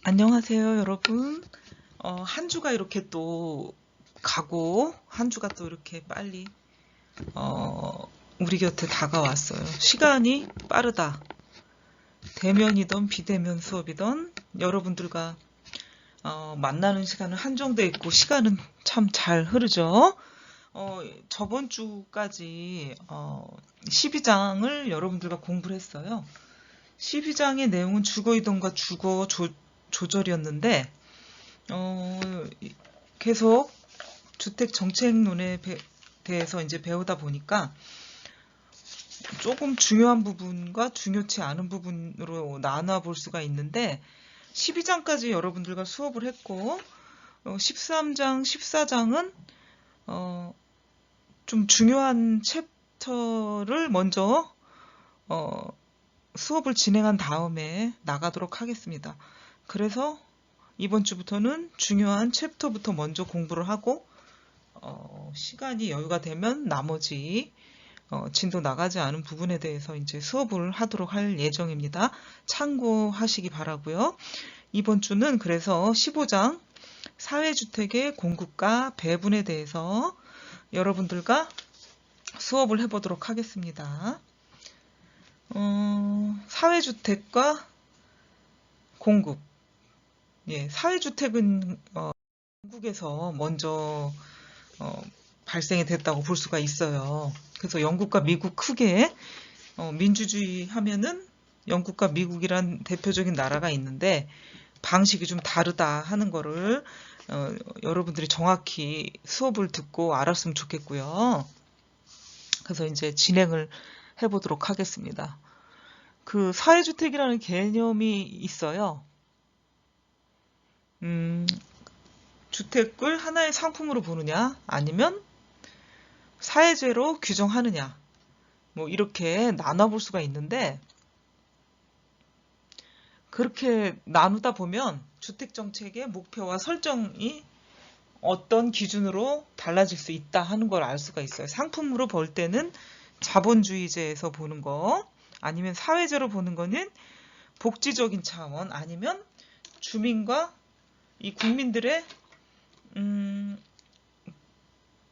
안녕하세요, 여러분. 한 주가 이렇게 또 가고, 한 주가 또 이렇게 빨리, 우리 곁에 다가왔어요. 시간이 빠르다. 대면이든 비대면 수업이든 여러분들과 만나는 시간은 한정돼 있고, 시간은 참 잘 흐르죠. 저번 주까지 12장을 여러분들과 공부를 했어요. 12장의 내용은 주거이동과 주거 조절이었는데, 어, 계속 주택 정책론에 대해서 이제 배우다 보니까 조금 중요한 부분과 중요치 않은 부분으로 나눠 볼 수가 있는데 12장까지 여러분들과 수업을 했고 13장, 14장은 좀 중요한 챕터를 먼저 수업을 진행한 다음에 나가도록 하겠습니다. 그래서 이번 주부터는 중요한 챕터부터 먼저 공부를 하고 시간이 여유가 되면 나머지 진도 나가지 않은 부분에 대해서 이제 수업을 하도록 할 예정입니다. 참고하시기 바라고요. 이번 주는 그래서 15장 사회주택의 공급과 배분에 대해서 여러분들과 수업을 해보도록 하겠습니다. 사회주택과 공급. 예, 사회주택은 영국에서 먼저 발생이 됐다고 볼 수가 있어요. 그래서 영국과 미국 크게 민주주의 하면은 영국과 미국이란 대표적인 나라가 있는데 방식이 좀 다르다 하는 거를 여러분들이 정확히 수업을 듣고 알았으면 좋겠고요. 그래서 이제 진행을 해보도록 하겠습니다. 그 사회주택이라는 개념이 있어요. 주택을 하나의 상품으로 보느냐 아니면 사회재로 규정하느냐 뭐 이렇게 나눠볼 수가 있는데 그렇게 나누다 보면 주택정책의 목표와 설정이 어떤 기준으로 달라질 수 있다 하는 걸 알 수가 있어요. 상품으로 볼 때는 자본주의제에서 보는 거 아니면 사회재로 보는 거는 복지적인 차원 아니면 주민과 이 국민들의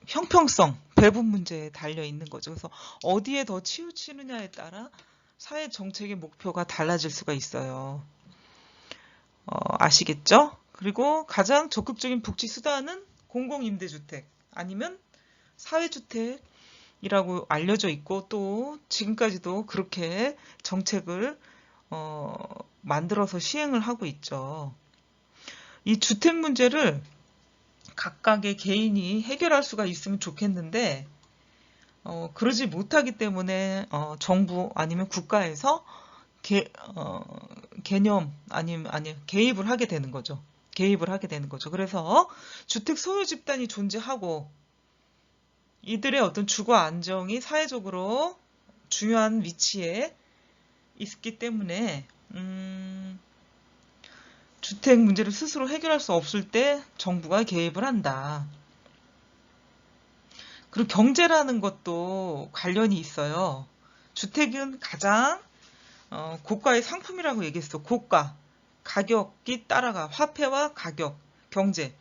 형평성, 배분 문제에 달려 있는 거죠. 그래서 어디에 더 치우치느냐에 따라 사회 정책의 목표가 달라질 수가 있어요. 아시겠죠? 그리고 가장 적극적인 복지 수단은 공공임대주택 아니면 사회주택이라고 알려져 있고 또 지금까지도 그렇게 정책을 만들어서 시행을 하고 있죠. 이 주택 문제를 각각의 개인이 해결할 수가 있으면 좋겠는데 그러지 못하기 때문에 정부 아니면 국가에서 개념 개입을 하게 되는 거죠. 개입을 하게 되는 거죠. 그래서 주택 소유 집단이 존재하고 이들의 어떤 주거 안정이 사회적으로 중요한 위치에 있기 때문에 주택 문제를 스스로 해결할 수 없을 때 정부가 개입을 한다. 그리고 경제라는 것도 관련이 있어요. 주택은 가장 고가의 상품이라고 얘기했어. 고가. 가격이 따라가. 화폐와 가격, 경제.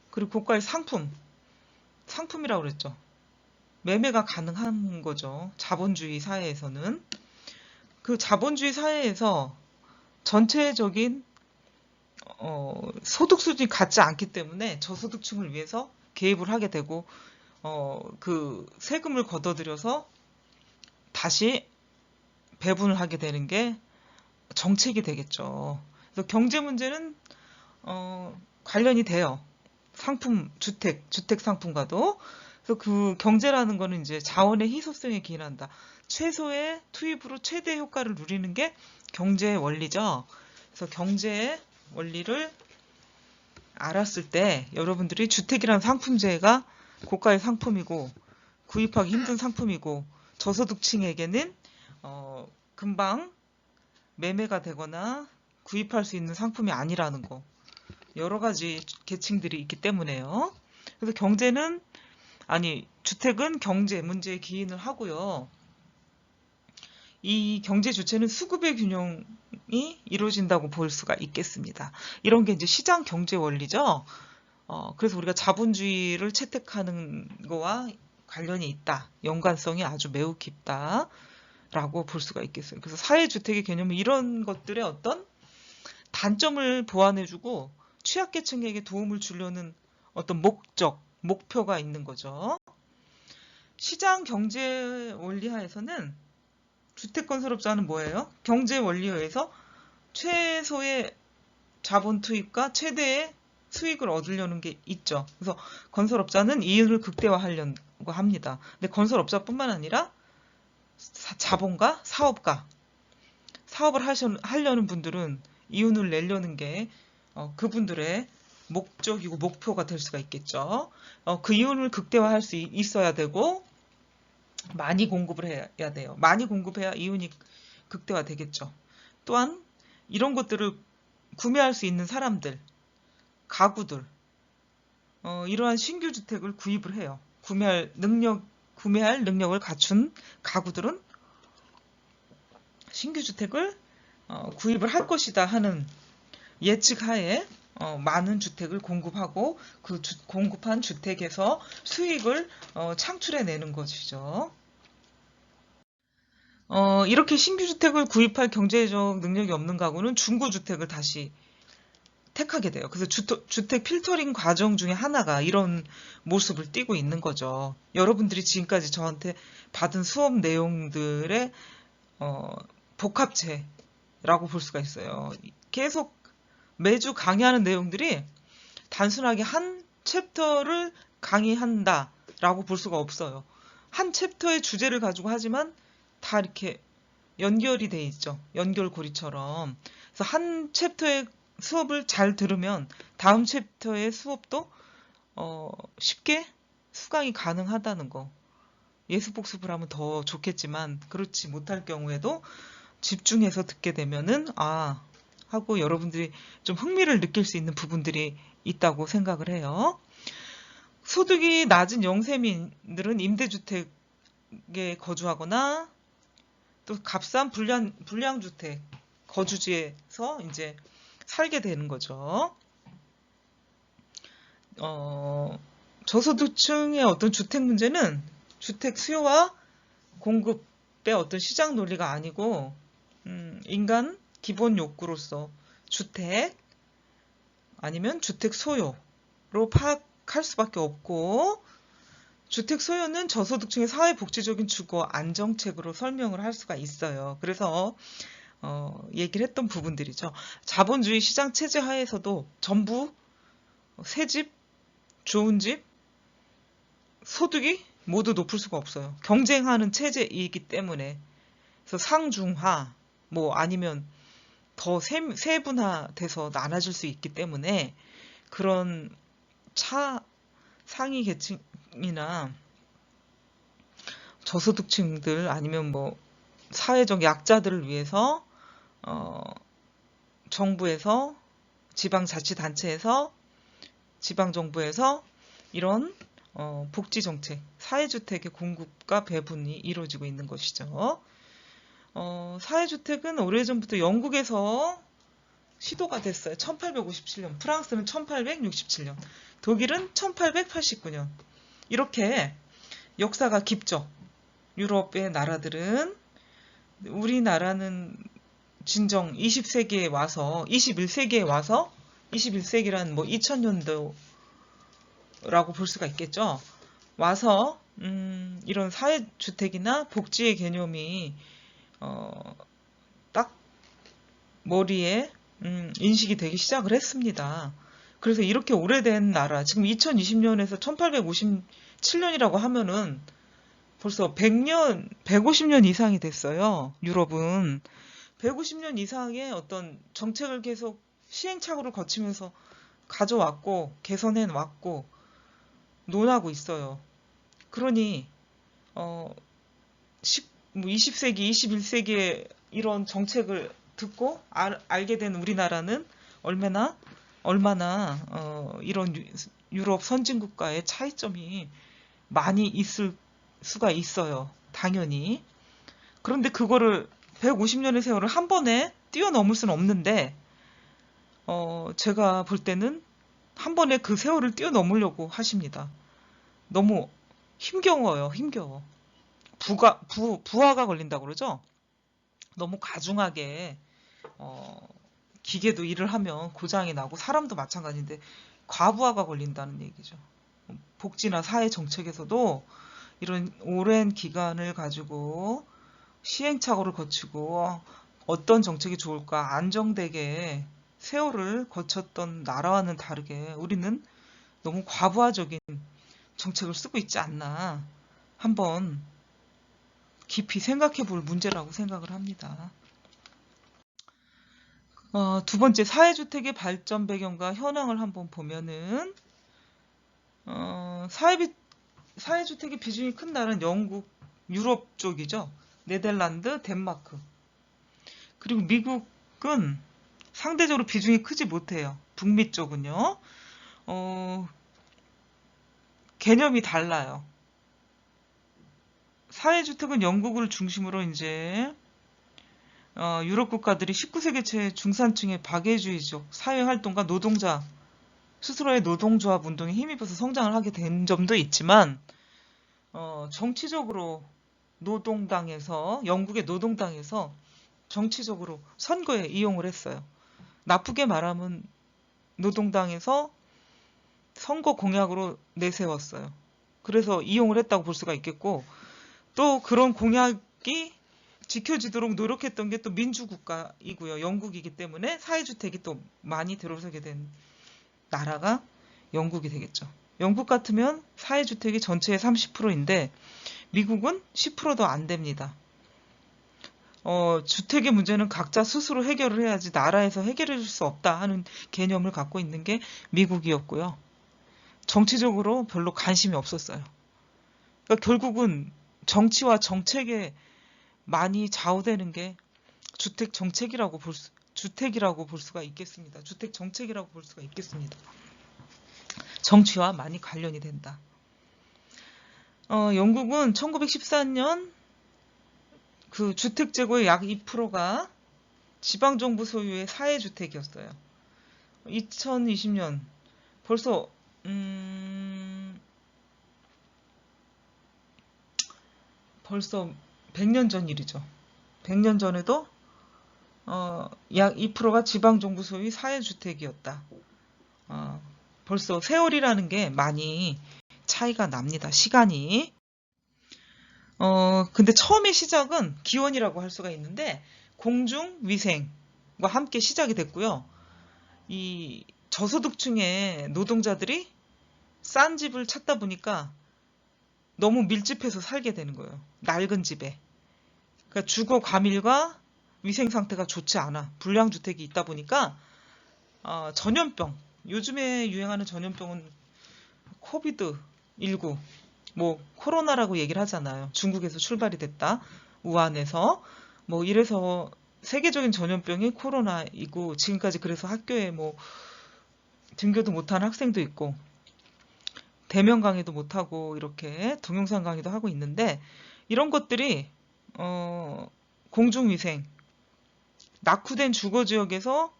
그리고 고가의 상품이라고 그랬죠. 매매가 가능한 거죠. 자본주의 사회에서는. 그 자본주의 사회에서 전체적인 소득 수준이 같지 않기 때문에 저소득층을 위해서 개입을 하게 되고 그 세금을 걷어들여서 다시 배분을 하게 되는 게 정책이 되겠죠. 그래서 경제 문제는 관련이 돼요. 주택 상품과도. 그래서 그 경제라는 거는 이제 자원의 희소성에 기인한다. 최소의 투입으로 최대 효과를 누리는 게 경제의 원리죠. 그래서 경제의 원리를 알았을 때 여러분들이 주택이라는 상품제가 고가의 상품이고 구입하기 힘든 상품이고 저소득층에게는 금방 매매가 되거나 구입할 수 있는 상품이 아니라는 거. 여러 가지 계층들이 있기 때문에요. 그래서 주택은 경제 문제에 기인을 하고요. 이 경제 주체는 수급의 균형이 이루어진다고 볼 수가 있겠습니다. 이런 게 이제 시장 경제 원리죠. 그래서 우리가 자본주의를 채택하는 거와 관련이 있다. 연관성이 아주 매우 깊다라고 볼 수가 있겠어요. 그래서 사회주택의 개념은 이런 것들의 어떤 단점을 보완해주고 취약계층에게 도움을 주려는 어떤 목표가 있는 거죠. 시장 경제 원리하에서는 주택건설업자는 뭐예요? 경제 원리에 의해서 최소의 자본 투입과 최대의 수익을 얻으려는 게 있죠. 그래서 건설업자는 이윤을 극대화하려고 합니다. 근데 건설업자뿐만 아니라 자본가, 사업을 하려는 분들은 이윤을 내려는 게 그분들의 목적이고 목표가 될 수가 있겠죠. 그 이윤을 극대화할 수 있어야 되고 많이 공급을 해야 돼요. 많이 공급해야 이윤이 극대화되겠죠. 또한 이런 것들을 구매할 수 있는 사람들, 가구들, 이러한 신규 주택을 구입을 해요. 구매할 능력을 갖춘 가구들은 신규 주택을 구입을 할 것이다 하는 예측하에 많은 주택을 공급하고 그 공급한 주택에서 수익을 창출해내는 것이죠. 이렇게 신규 주택을 구입할 경제적 능력이 없는 가구는 중고 주택을 다시 택하게 돼요. 그래서 주택 필터링 과정 중에 하나가 이런 모습을 띠고 있는 거죠. 여러분들이 지금까지 저한테 받은 수업 내용들의 복합체라고 볼 수가 있어요. 계속 매주 강의하는 내용들이 단순하게 한 챕터를 강의한다라고 볼 수가 없어요. 한 챕터의 주제를 가지고 하지만 다 이렇게 연결이 돼 있죠. 연결고리처럼. 그래서 한 챕터의 수업을 잘 들으면 다음 챕터의 수업도 쉽게 수강이 가능하다는 거. 예습복습을 하면 더 좋겠지만 그렇지 못할 경우에도 집중해서 듣게 되면은 하고 여러분들이 좀 흥미를 느낄 수 있는 부분들이 있다고 생각을 해요. 소득이 낮은 영세민들은 임대주택에 거주하거나 또 값싼 불량주택 거주지에서 이제 살게 되는 거죠. 저소득층의 어떤 주택 문제는 주택 수요와 공급의 어떤 시장 논리가 아니고 인간 기본 욕구로서 주택 아니면 주택 소요로 파악할 수밖에 없고 주택 소요는 저소득층의 사회복지적인 주거 안정책으로 설명을 할 수가 있어요. 그래서 얘기를 했던 부분들이죠. 자본주의 시장 체제 하에서도 전부 새 집, 좋은 집, 소득이 모두 높을 수가 없어요. 경쟁하는 체제이기 때문에. 그래서 상중하, 아니면 더 세분화돼서 나눠질 수 있기 때문에 그런 상위 계층이나 저소득층들 아니면 사회적 약자들을 위해서 정부에서 지방자치단체에서 지방정부에서 이런 복지정책, 사회주택의 공급과 배분이 이루어지고 있는 것이죠. 사회주택은 오래전부터 영국에서 시도가 됐어요. 1857년, 프랑스는 1867년, 독일은 1889년. 이렇게 역사가 깊죠. 유럽의 나라들은. 우리나라는 진정 20세기에 와서 21세기란 2000년도라고 볼 수가 있겠죠. 와서 이런 사회주택이나 복지의 개념이 딱 머리에 인식이 되기 시작을 했습니다. 그래서 이렇게 오래된 나라, 지금 2020년에서 1857년이라고 하면은 벌써 100년, 150년 이상이 됐어요. 유럽은 150년 이상의 어떤 정책을 계속 시행착오를 거치면서 가져왔고 개선해 왔고 논하고 있어요. 그러니 20세기, 21세기에 이런 정책을 듣고 알게 된 우리나라는 얼마나 이런 유럽 선진국가의 차이점이 많이 있을 수가 있어요. 당연히. 그런데 그거를 150년의 세월을 한 번에 뛰어넘을 수는 없는데 제가 볼 때는 한 번에 그 세월을 뛰어넘으려고 하십니다. 너무 힘겨워요. 힘겨워. 부하가 걸린다고 그러죠? 너무 가중하게 기계도 일을 하면 고장이 나고 사람도 마찬가지인데 과부하가 걸린다는 얘기죠. 복지나 사회 정책에서도 이런 오랜 기간을 가지고 시행착오를 거치고 어떤 정책이 좋을까 안정되게 세월을 거쳤던 나라와는 다르게 우리는 너무 과부하적인 정책을 쓰고 있지 않나 한번 깊이 생각해 볼 문제라고 생각을 합니다. 두 번째, 사회주택의 발전 배경과 현황을 한번 보면은 사회주택의 비중이 큰 나라는 영국, 유럽 쪽이죠. 네덜란드, 덴마크. 그리고 미국은 상대적으로 비중이 크지 못해요. 북미 쪽은요. 개념이 달라요. 사회주택은 영국을 중심으로 이제 유럽 국가들이 19세기 초 중산층의 박애주의적 사회활동가 노동자 스스로의 노동조합 운동에 힘입어서 성장을 하게 된 점도 있지만 정치적으로 영국의 노동당에서 정치적으로 선거에 이용을 했어요. 나쁘게 말하면 노동당에서 선거 공약으로 내세웠어요. 그래서 이용을 했다고 볼 수가 있겠고 또 그런 공약이 지켜지도록 노력했던 게 또 민주국가이고요. 영국이기 때문에 사회주택이 또 많이 들어서게 된 나라가 영국이 되겠죠. 영국 같으면 사회주택이 전체의 30%인데 미국은 10%도 안 됩니다. 주택의 문제는 각자 스스로 해결을 해야지 나라에서 해결해 줄 수 없다 하는 개념을 갖고 있는 게 미국이었고요. 정치적으로 별로 관심이 없었어요. 그러니까 결국은 정치와 정책에 많이 좌우되는 게 주택이라고 볼 수가 있겠습니다. 주택 정책이라고 볼 수가 있겠습니다. 정치와 많이 관련이 된다. 영국은 1914년 그 주택 재고의 약 2%가 지방정부 소유의 사회주택이었어요. 2020년 벌써 100년 전 일이죠. 100년 전에도 약 2%가 지방정부 소유의 사회주택이었다. 벌써 세월이라는 게 많이 차이가 납니다. 시간이. 근데 처음의 시작은 기원이라고 할 수가 있는데 공중위생과 함께 시작이 됐고요. 이 저소득층의 노동자들이 싼 집을 찾다 보니까 너무 밀집해서 살게 되는 거예요. 낡은 집에. 그러니까 주거 과밀과 위생 상태가 좋지 않아. 불량주택이 있다 보니까 전염병. 요즘에 유행하는 전염병은 코비드19, 코로나라고 얘기를 하잖아요. 중국에서 출발이 됐다. 우한에서. 이래서 세계적인 전염병이 코로나이고 지금까지 그래서 학교에 등교도 못한 학생도 있고 대면 강의도 못하고 이렇게 동영상 강의도 하고 있는데 이런 것들이 공중위생, 낙후된 주거지역에서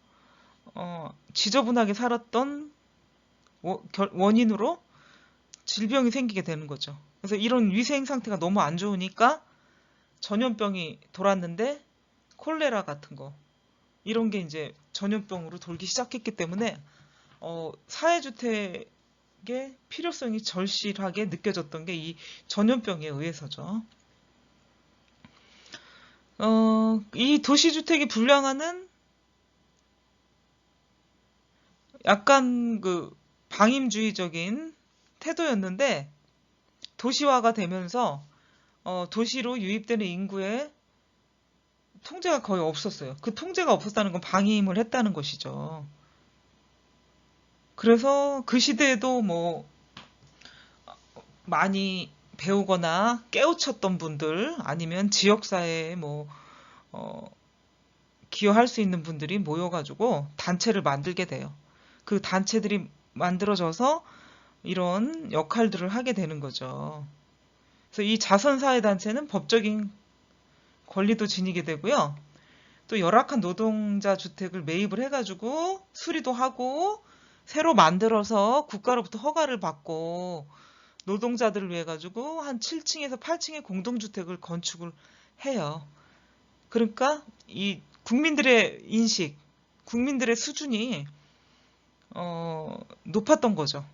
지저분하게 살았던 원인으로 질병이 생기게 되는 거죠. 그래서 이런 위생 상태가 너무 안 좋으니까 전염병이 돌았는데 콜레라 같은 거 이런 게 이제 전염병으로 돌기 시작했기 때문에 사회주택의 필요성이 절실하게 느껴졌던 게 이 전염병에 의해서죠. 이 도시주택이 불량화는 약간 그 방임주의적인 태도였는데 도시화가 되면서 도시로 유입되는 인구의 통제가 거의 없었어요. 그 통제가 없었다는 건 방임을 했다는 것이죠. 그래서 그 시대에도 많이 배우거나 깨우쳤던 분들 아니면 지역사회에 기여할 수 있는 분들이 모여가지고 단체를 만들게 돼요. 그 단체들이 만들어져서 이런 역할들을 하게 되는 거죠. 그래서 이 자선사회단체는 법적인 권리도 지니게 되고요. 또 열악한 노동자 주택을 매입을 해가지고 수리도 하고 새로 만들어서 국가로부터 허가를 받고 노동자들을 위해 가지고 한 7층에서 8층의 공동주택을 건축을 해요. 그러니까 이 국민들의 인식, 국민들의 수준이 높았던 거죠.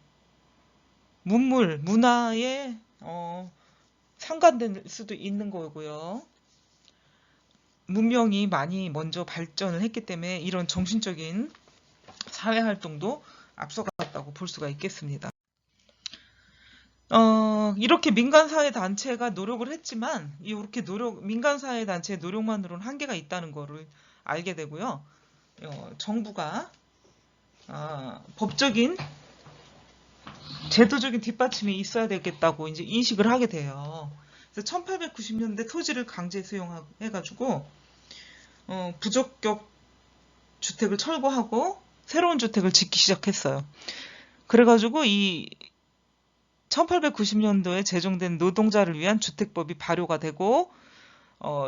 문화에 상관될 수도 있는 거고요. 문명이 많이 먼저 발전을 했기 때문에 이런 정신적인 사회활동도 앞서갔다고 볼 수가 있겠습니다. 이렇게 민간사회단체가 노력을 했지만, 이렇게 민간사회단체의 노력만으로는 한계가 있다는 거를 알게 되고요. 정부가, 법적인, 제도적인 뒷받침이 있어야 되겠다고 이제 인식을 하게 돼요. 그래서 1890년대 토지를 강제 수용해가지고, 부적격 주택을 철거하고, 새로운 주택을 짓기 시작했어요. 그래가지고 1890년도에 제정된 노동자를 위한 주택법이 발효가 되고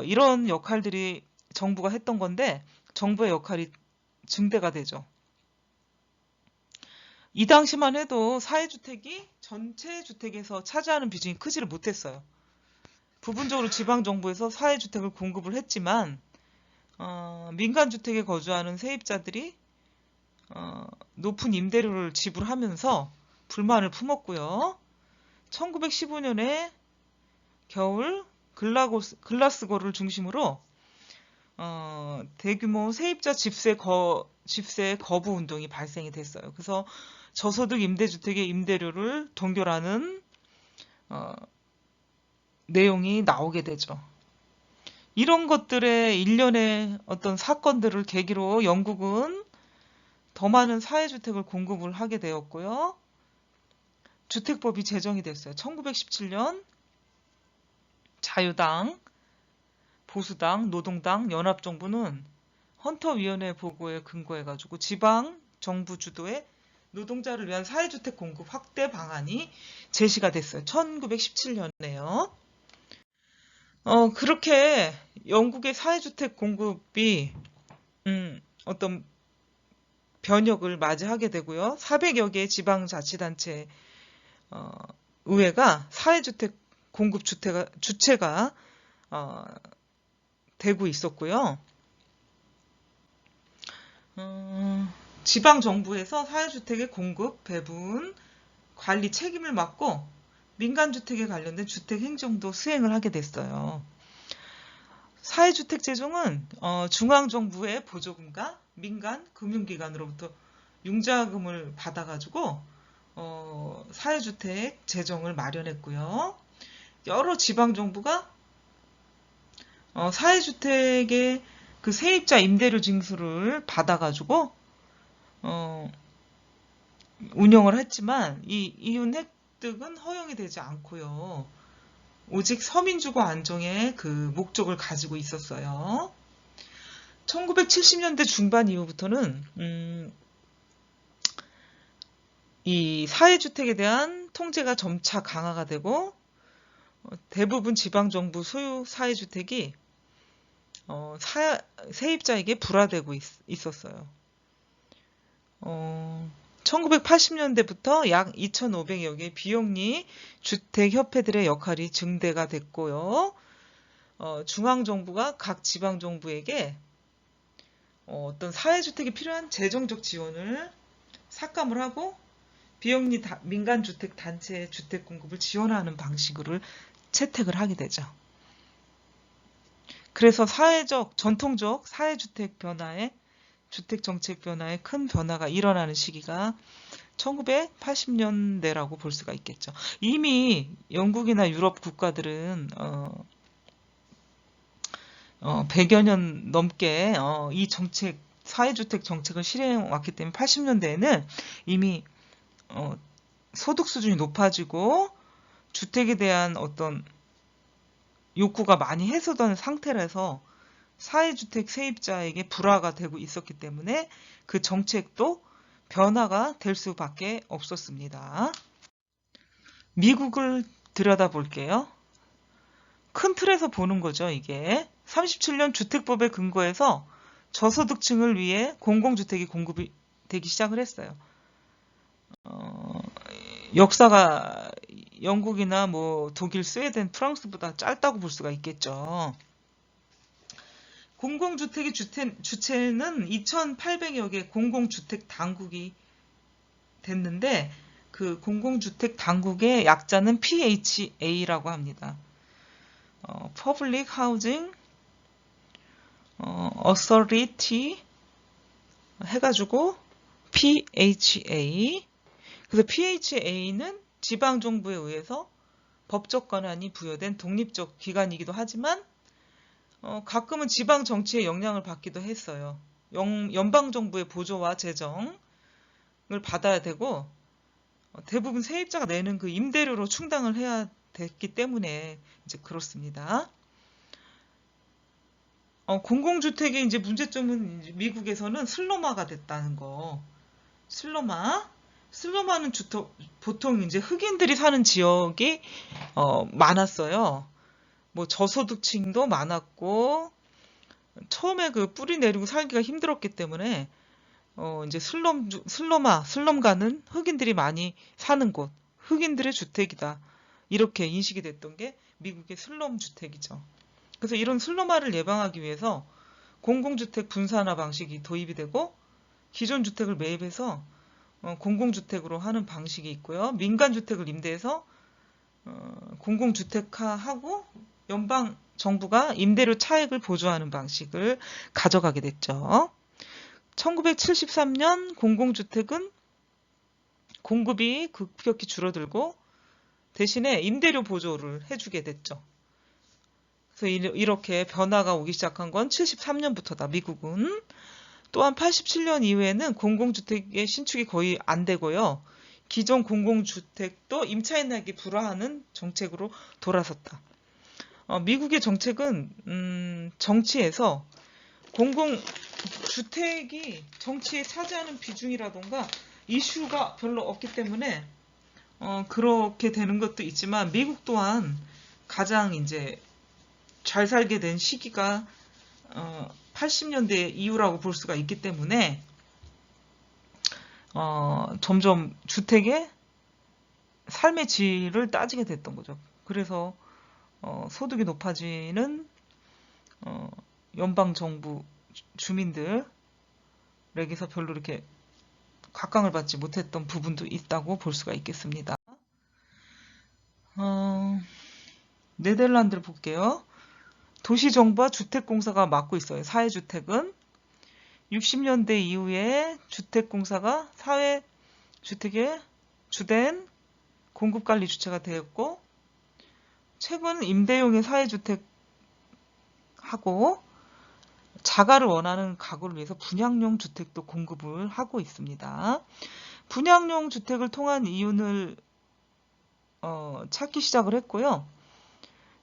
이런 역할들이 정부가 했던 건데 정부의 역할이 증대가 되죠. 이 당시만 해도 사회주택이 전체 주택에서 차지하는 비중이 크지를 못했어요. 부분적으로 지방정부에서 사회주택을 공급을 했지만 민간주택에 거주하는 세입자들이 높은 임대료를 지불하면서 불만을 품었고요. 1915년에 겨울 글라스고를 중심으로 대규모 세입자 집세 거부 운동이 발생이 됐어요. 그래서 저소득 임대주택의 임대료를 동결하는 내용이 나오게 되죠. 이런 것들의 일련의 어떤 사건들을 계기로 영국은 더 많은 사회주택을 공급을 하게 되었고요. 주택법이 제정이 됐어요. 1917년 자유당, 보수당, 노동당, 연합정부는 헌터위원회 보고에 근거해가지고 지방정부 주도의 노동자를 위한 사회주택 공급 확대 방안이 제시가 됐어요. 1917년에요. 그렇게 영국의 사회주택 공급이 어떤 변혁을 맞이하게 되고요. 400여 개의 지방자치단체 의회가 사회주택 공급 주체가 되고 있었고요. 지방정부에서 사회주택의 공급, 배분, 관리 책임을 맡고 민간주택에 관련된 주택행정도 수행을 하게 됐어요. 사회주택 제정은 중앙정부의 보조금과 민간 금융기관으로부터 융자금을 받아가지고 사회주택 재정을 마련했고요. 여러 지방정부가 사회주택의 그 세입자 임대료 징수를 받아가지고 운영을 했지만 이윤 획득은 허용이 되지 않고요. 오직 서민주거 안정의 그 목적을 가지고 있었어요. 1970년대 중반 이후부터는 이 사회주택에 대한 통제가 점차 강화가 되고 대부분 지방정부 소유 사회주택이 세입자에게 불화되고 있었어요. 1980년대부터 약 2,500여 개의 비영리 주택협회들의 역할이 증대가 됐고요. 중앙정부가 각 지방정부에게 어떤 사회주택이 필요한 재정적 지원을 삭감을 하고 비영리 민간주택 단체의 주택 공급을 지원하는 방식으로 채택을 하게 되죠. 그래서 전통적 사회주택 변화에 주택정책 변화에 큰 변화가 일어나는 시기가 1980년대라고 볼 수가 있겠죠. 이미 영국이나 유럽 국가들은 100여 년 넘게 이 사회주택 정책을 실행해왔기 때문에 80년대에는 이미 소득 수준이 높아지고 주택에 대한 어떤 욕구가 많이 해소된 상태라서 사회주택 세입자에게 불화가 되고 있었기 때문에 그 정책도 변화가 될 수밖에 없었습니다. 미국을 들여다볼게요. 큰 틀에서 보는 거죠, 이게. 37년 주택법에 근거해서 저소득층을 위해 공공주택이 공급이 되기 시작을 했어요. 역사가 영국이나 뭐 독일, 스웨덴, 프랑스보다 짧다고 볼 수가 있겠죠. 공공주택의 주체는 2,800여 개 공공주택 당국이 됐는데 그 공공주택 당국의 약자는 PHA라고 합니다. Public Housing Authority 해가지고 PHA. 그래서 PHA는 지방정부에 의해서 법적 권한이 부여된 독립적 기관이기도 하지만 가끔은 지방 정치에 영향을 받기도 했어요. 연방정부의 보조와 재정을 받아야 되고 대부분 세입자가 내는 그 임대료로 충당을 해야 됐기 때문에 이제 그렇습니다. 공공주택의 이제 문제점은 이제 미국에서는 슬럼화가 됐다는 거. 슬럼화는 보통 이제 흑인들이 사는 지역이 많았어요. 뭐 저소득층도 많았고 처음에 그 뿌리 내리고 살기가 힘들었기 때문에 이제 슬럼가는 흑인들이 많이 사는 곳, 흑인들의 주택이다. 이렇게 인식이 됐던 게 미국의 슬럼 주택이죠. 그래서 이런 슬럼화를 예방하기 위해서 공공주택 분산화 방식이 도입이 되고 기존 주택을 매입해서 공공주택으로 하는 방식이 있고요. 민간주택을 임대해서 공공주택화하고 연방 정부가 임대료 차익을 보조하는 방식을 가져가게 됐죠. 1973년 공공주택은 공급이 급격히 줄어들고 대신에 임대료 보조를 해주게 됐죠. 그래서 이렇게 변화가 오기 시작한 건 73년부터다. 미국은. 또한 87년 이후에는 공공주택의 신축이 거의 안 되고요. 기존 공공주택도 임차인에게 불화하는 정책으로 돌아섰다. 미국의 정책은 정치에서 공공주택이 정치에 차지하는 비중이라던가 이슈가 별로 없기 때문에 그렇게 되는 것도 있지만 미국 또한 가장 이제 잘 살게 된 시기가 80년대 이후라고 볼 수가 있기 때문에 점점 주택의 삶의 질을 따지게 됐던 거죠. 그래서 소득이 높아지는 연방 정부 주민들에게서 별로 이렇게 각광을 받지 못했던 부분도 있다고 볼 수가 있겠습니다. 네덜란드를 볼게요. 도시정부와 주택공사가 맡고 있어요. 사회주택은 60년대 이후에 주택공사가 사회주택의 주된 공급관리 주체가 되었고 최근 임대용의 사회주택하고 자가를 원하는 가구를 위해서 분양용 주택도 공급을 하고 있습니다. 분양용 주택을 통한 이윤을 찾기 시작을 했고요.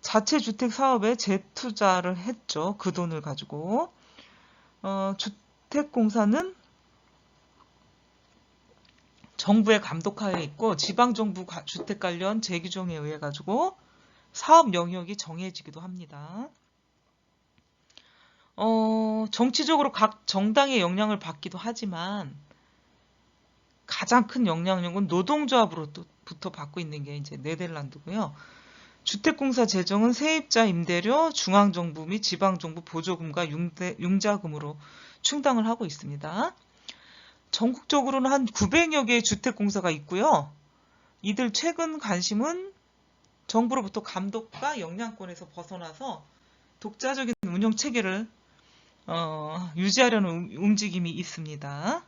자체 주택 사업에 재투자를 했죠. 그 돈을 가지고. 주택공사는 정부의 감독하에 있고 지방정부 주택 관련 재규정에 의해 가지고 사업 영역이 정해지기도 합니다. 정치적으로 각 정당의 영향을 받기도 하지만 가장 큰 영향력은 노동조합으로부터 받고 있는 게 이제 네덜란드고요. 주택공사 재정은 세입자 임대료, 중앙정부 및 지방정부 보조금과 융자금으로 충당을 하고 있습니다. 전국적으로는 한 900여 개의 주택공사가 있고요. 이들 최근 관심은 정부로부터 감독과 영향권에서 벗어나서 독자적인 운영 체계를 유지하려는 움직임이 있습니다.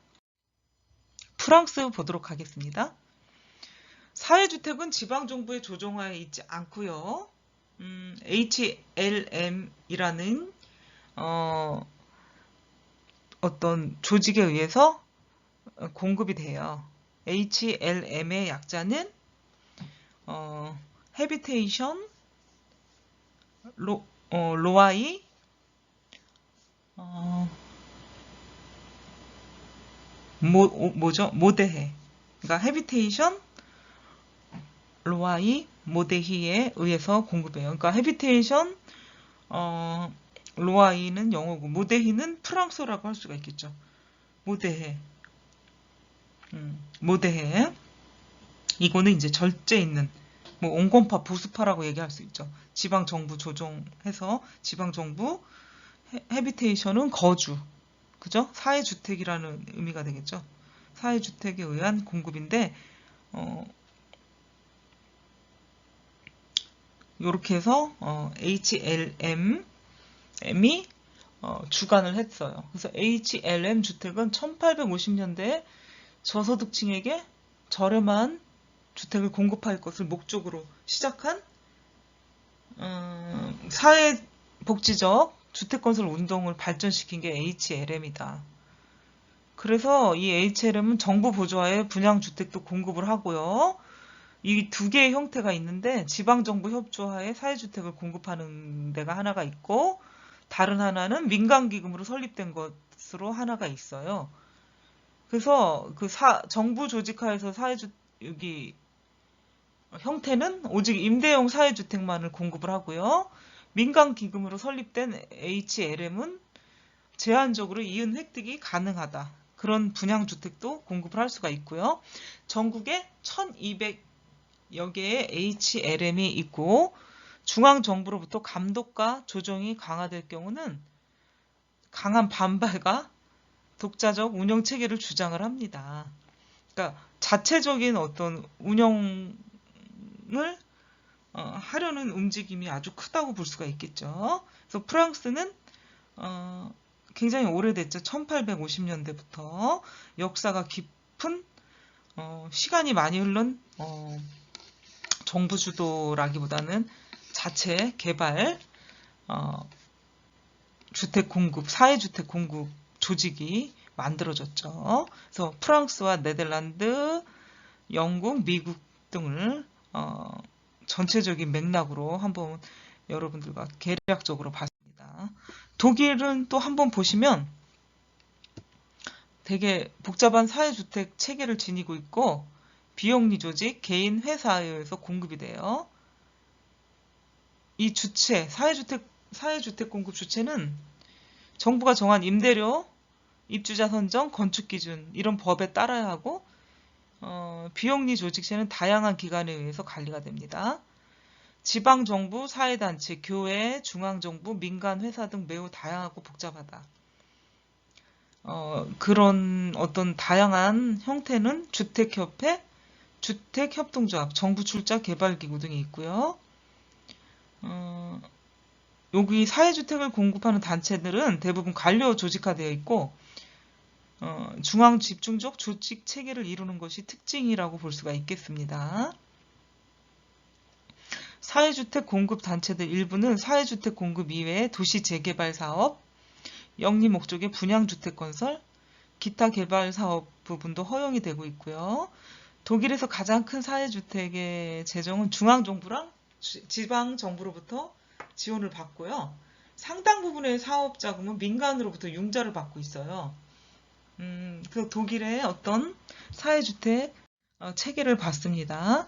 프랑스 보도록 하겠습니다. 사회주택은 지방정부의 조정하에 있지 않고요. HLM이라는 어떤 조직에 의해서 공급이 돼요. HLM의 약자는 헤비테이션 로아이 모데헤. 그러니까 헤비테이션 로아이 모데히에 의해서 공급해요. 그러니까 헤비테이션 로아이는 영어고 모데히는 프랑스어라고 할 수가 있겠죠. 모데해. 모데해. 이거는 이제 절제 있는 뭐 온건파 보수파라고 얘기할 수 있죠. 지방 정부 조정해서 지방 정부 헤비테이션은 거주. 그죠? 사회주택이라는 의미가 되겠죠. 사회주택에 의한 공급인데 이렇게 해서 HLM이 주관을 했어요. 그래서 HLM 주택은 1850년대에 저소득층에게 저렴한 주택을 공급할 것을 목적으로 시작한 사회복지적 주택건설 운동을 발전시킨 게 HLM이다. 그래서 이 HLM은 정부 보조하에 분양주택도 공급을 하고요. 이 두 개의 형태가 있는데 지방정부 협조하에 사회주택을 공급하는 데가 하나가 있고 다른 하나는 민간기금으로 설립된 것으로 하나가 있어요. 그래서 그 정부 조직하에서 여기 형태는 오직 임대용 사회주택만을 공급을 하고요. 민간기금으로 설립된 HLM은 제한적으로 이윤 획득이 가능하다. 그런 분양주택도 공급을 할 수가 있고요. 전국에 1200여 개의 HLM이 있고 중앙정부로부터 감독과 조정이 강화될 경우는 강한 반발과 독자적 운영체계를 주장을 합니다. 그러니까 자체적인 어떤 운영을 하려는 움직임이 아주 크다고 볼 수가 있겠죠. 그래서 프랑스는 굉장히 오래됐죠. 1850년대부터 역사가 깊은 시간이 많이 흐른 정부 주도라기보다는 자체 개발 주택 공급, 사회주택 공급 조직이 만들어졌죠. 그래서 프랑스와 네덜란드, 영국, 미국 등을 전체적인 맥락으로 한번 여러분들과 개략적으로 봤습니다. 독일은 또 한번 보시면 되게 복잡한 사회주택 체계를 지니고 있고 비영리 조직, 개인, 회사에 의해서 공급이 돼요. 이 주체, 사회주택 공급 주체는 정부가 정한 임대료, 입주자 선정, 건축 기준 이런 법에 따라야 하고 비영리 조직체는 다양한 기관에 의해서 관리가 됩니다. 지방정부, 사회단체, 교회, 중앙정부, 민간회사 등 매우 다양하고 복잡하다. 그런 어떤 다양한 형태는 주택협회, 주택협동조합, 정부출자개발기구 등이 있고요. 여기 사회주택을 공급하는 단체들은 대부분 관료 조직화되어 있고 중앙집중적 조직체계를 이루는 것이 특징이라고 볼 수가 있겠습니다. 사회주택 공급 단체들 일부는 사회주택 공급 이외에 도시 재개발 사업, 영리 목적의 분양주택 건설, 기타 개발 사업 부분도 허용이 되고 있고요. 독일에서 가장 큰 사회주택의 재정은 중앙정부랑 지방정부로부터 지원을 받고요. 상당 부분의 사업 자금은 민간으로부터 융자를 받고 있어요. 그래서 독일의 어떤 사회주택 체계를 봤습니다.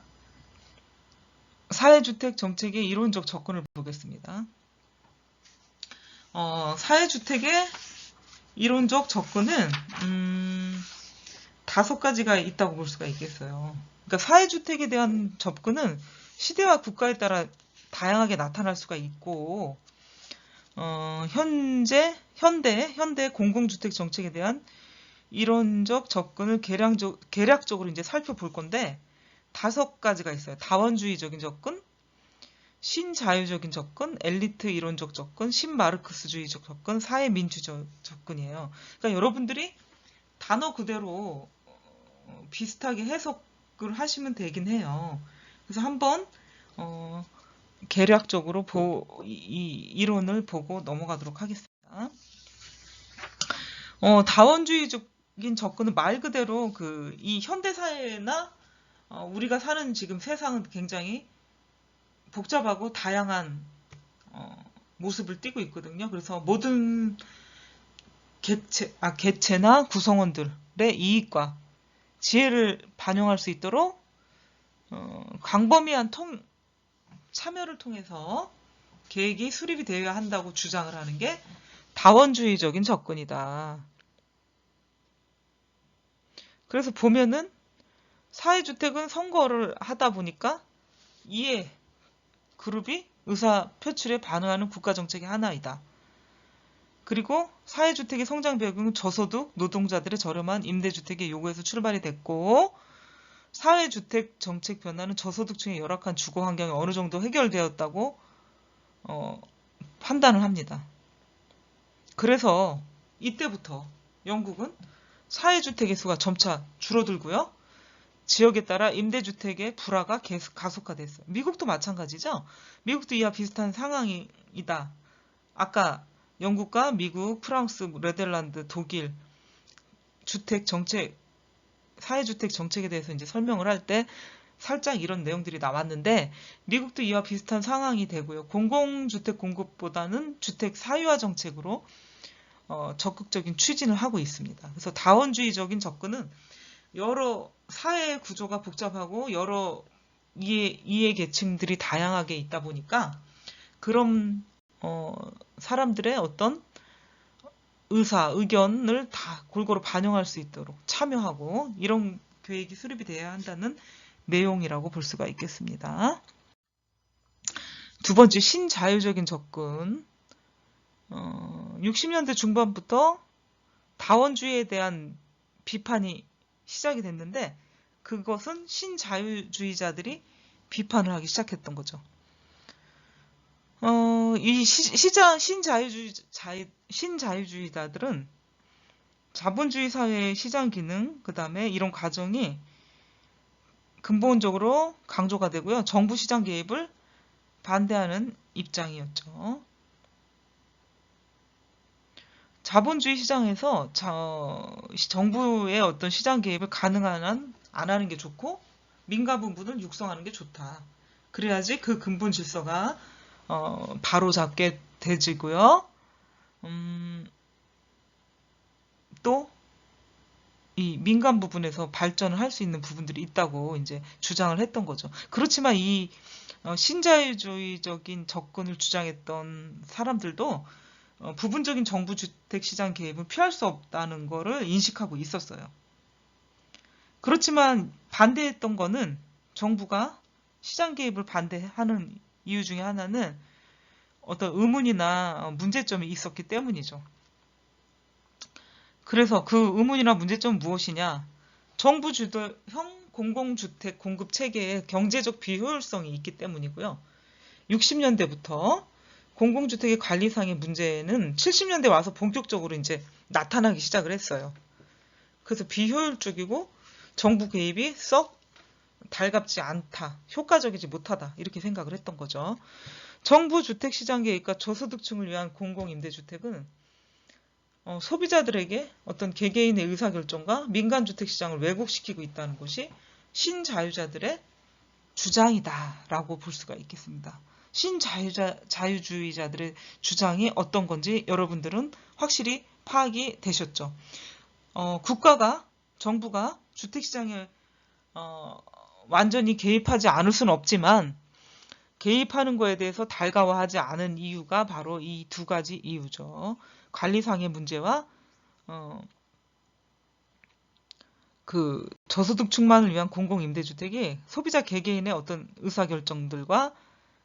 사회주택 정책의 이론적 접근을 보겠습니다. 사회주택의 이론적 접근은 5가지가 있다고 볼 수가 있겠어요. 그러니까 사회주택에 대한 접근은 시대와 국가에 따라 다양하게 나타날 수가 있고 현대 공공주택 정책에 대한 이론적 접근을 개략적으로 이제 살펴볼 건데 5가지가 있어요. 다원주의적인 접근, 신자유적인 접근, 엘리트 이론적 접근, 신마르크스주의적 접근, 사회민주적 접근이에요. 그러니까 여러분들이 단어 그대로 비슷하게 해석을 하시면 되긴 해요. 그래서 한번 개략적으로 이 이론을 보고 넘어가도록 하겠습니다. 다원주의적인 접근은 말 그대로 이 현대사회나 우리가 사는 지금 세상은 굉장히 복잡하고 다양한 모습을 띠고 있거든요. 그래서 모든 개체나 구성원들의 이익과 지혜를 반영할 수 있도록 광범위한 참여를 통해서 계획이 수립이 되어야 한다고 주장을 하는 게 다원주의적인 접근이다. 그래서 보면은 사회주택은 선거를 하다 보니까 이에 그룹이 의사 표출에 반응하는 국가정책의 하나이다. 그리고 사회주택의 성장 배경은 저소득 노동자들의 저렴한 임대주택의 요구에서 출발이 됐고 사회주택 정책 변화는 저소득층의 열악한 주거 환경이 어느 정도 해결되었다고 판단을 합니다. 그래서 이때부터 영국은 사회주택의 수가 점차 줄어들고요. 지역에 따라 임대주택의 불화가 계속 가속화됐어요. 미국도 마찬가지죠. 미국도 이와 비슷한 상황이다. 아까 영국과 미국, 프랑스, 네덜란드, 독일 주택 정책, 사회주택 정책에 대해서 이제 설명을 할 때 살짝 이런 내용들이 나왔는데 미국도 이와 비슷한 상황이 되고요. 공공주택 공급보다는 주택 사유화 정책으로 적극적인 추진을 하고 있습니다. 그래서 다원주의적인 접근은 여러 사회 구조가 복잡하고 여러 이해 계층들이 다양하게 있다 보니까 그런 사람들의 어떤 의견을 다 골고루 반영할 수 있도록 참여하고 이런 계획이 수립이 돼야 한다는 내용이라고 볼 수가 있겠습니다. 두 번째, 신자유적인 접근. 60년대 중반부터 다원주의에 대한 비판이 시작이 됐는데 그것은 신자유주의자들이 비판을 하기 시작했던 거죠. 이 신자유주의자들은 자본주의 사회의 시장 기능, 그 다음에 이런 과정이 근본적으로 강조가 되고요. 정부 시장 개입을 반대하는 입장이었죠. 자본주의 시장에서 정부의 어떤 시장 개입을 가능한 한 안 하는 게 좋고 민간 부분은 육성하는 게 좋다. 그래야지 그 근본 질서가 바로 잡게 되지고요. 또 이 민간 부분에서 발전을 할 수 있는 부분들이 있다고 이제 주장을 했던 거죠. 그렇지만 이 신자유주의적인 접근을 주장했던 사람들도 부분적인 정부 주택 시장 개입은 피할 수 없다는 거를 인식하고 있었어요. 그렇지만 반대했던 거는 정부가 시장 개입을 반대하는 이유 중에 하나는 어떤 의문이나 문제점이 있었기 때문이죠. 그래서 그 의문이나 문제점은 무엇이냐? 정부 주도형 공공주택 공급 체계의 경제적 비효율성이 있기 때문이고요. 60년대부터 공공주택의 관리상의 문제는 70년대 와서 본격적으로 이제 나타나기 시작을 했어요. 그래서 비효율적이고 정부 개입이 썩 달갑지 않다, 효과적이지 못하다 이렇게 생각을 했던 거죠. 정부 주택시장 개입과 저소득층을 위한 공공임대주택은 소비자들에게 어떤 개개인의 의사결정과 민간주택시장을 왜곡시키고 있다는 것이 신자유자들의 주장이다라고 볼 수가 있겠습니다. 신자유주의자들의 주장이 어떤 건지 여러분들은 확실히 파악이 되셨죠. 정부가 주택시장에 완전히 개입하지 않을 수는 없지만 개입하는 거에 대해서 달가워하지 않은 이유가 바로 이 두 가지 이유죠. 관리상의 문제와 그 저소득층만을 위한 공공임대주택이 소비자 개개인의 어떤 의사결정들과